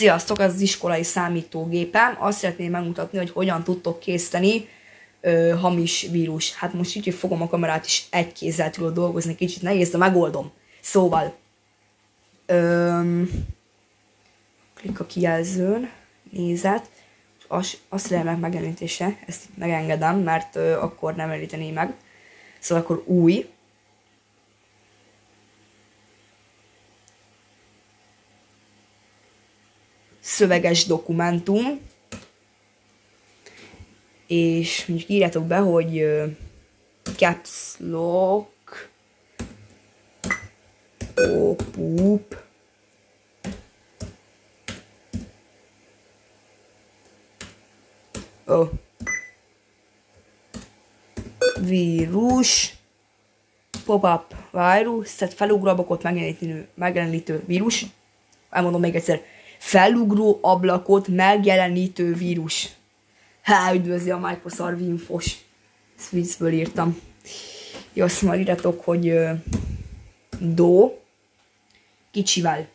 Sziasztok, ez az iskolai számítógépem. Azt szeretném megmutatni, hogy hogyan tudtok készíteni hamis vírus. Hát most így, hogy fogom a kamerát is egy kézzel tudok dolgozni, kicsit nehéz, de megoldom. Szóval, klik a kijelzőn, nézet, és azt legyenek megjelenítése, ezt itt megengedem, mert akkor nem említeni meg. Szóval akkor új. Szöveges dokumentum, és mondjuk írjátok be, hogy caps lock pop-up vírus, pop-up vírus, tehát felugró ablakot megjelenítő vírus. Elmondom még egyszer. Felugró ablakot megjelenítő vírus. Üdvözli a Microsoft Winfos. Ezt viccből írtam. Jó, azt majd írjatok, hogy do kicsivel.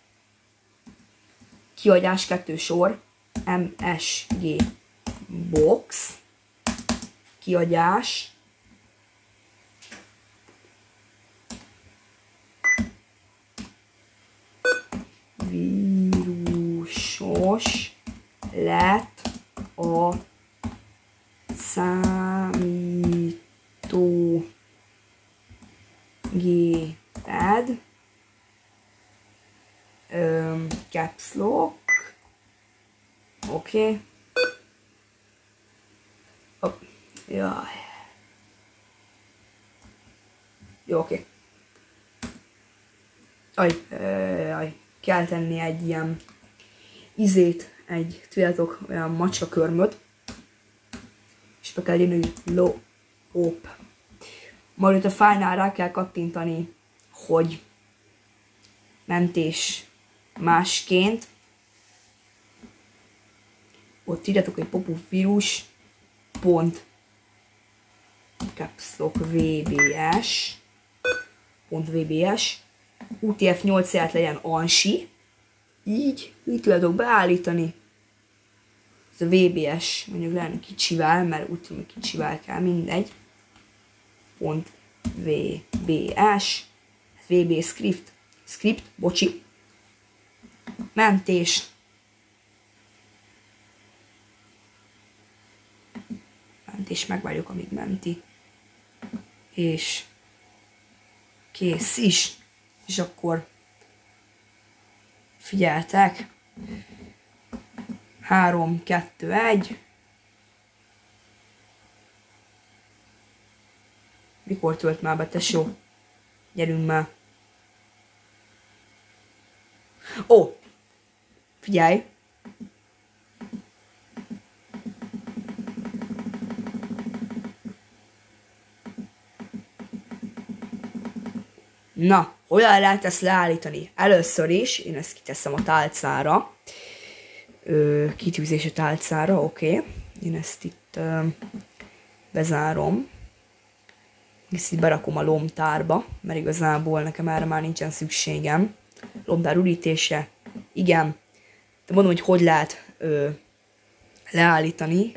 Kiadás 2 sor. MSG box. Kiadás. Vírusos lett a számítógéped. Caps lock. Oké. Jaj. Jó, oké. Kell tenni egy ilyen tudjátok, olyan macsakörmöt, és be kell írni, hogy lop. Majd itt a fájlnál rá kell kattintani, hogy mentés másként. Ott írjatok, hogy pop-up vírus pont caps lock vbs UTF-8 jelet legyen ANSI. Így tudjátok beállítani. Ez a VBS, mondjuk legyen kicsivel, mert úgy tudom, hogy kicsivel kell, mindegy. Pont VBS. VB script, bocsi. Mentés. Megvárjuk, amíg menti. És kész is. És akkor figyeltek. 3, 2, 1. Mikor tölt már be, tesó? Gyerünk már. Ó! Figyelj! Na, hogyan lehet ezt leállítani? Először is, én ezt kiteszem a tálcára. Kitűzés a tálcára, oké. Én ezt itt bezárom. Ezt itt berakom a lomtárba, mert igazából nekem erre már nincsen szükségem. Lomtár ürítése, igen. De mondom, hogy lehet leállítani.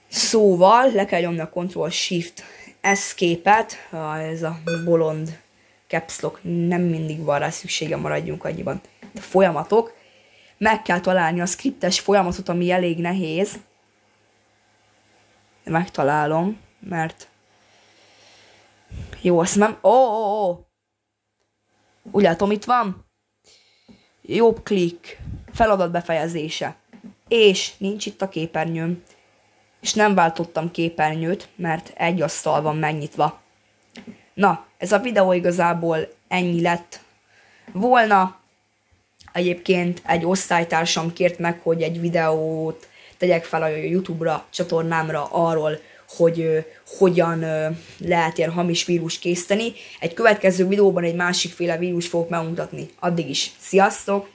Szóval le kell nyomni a Ctrl-Shift Escape-et, ez a bolond caps lock nem mindig van rá szüksége, maradjunk annyiban. A folyamatok, meg kell találni a scriptes folyamatot, ami elég nehéz. De megtalálom, mert jó, azt nem... Úgy látom, itt van. Jobb klik, feladat befejezése. És nincs itt a képernyőm. És nem váltottam képernyőt, mert egy asztal van megnyitva. Na, ez a videó igazából ennyi lett volna. Egyébként egy osztálytársam kért meg, hogy egy videót tegyek fel a YouTube-ra, csatornámra arról, hogy hogyan lehet ilyen hamis vírus készíteni. Egy következő videóban egy másikféle vírus fogok megmutatni. Addig is, sziasztok!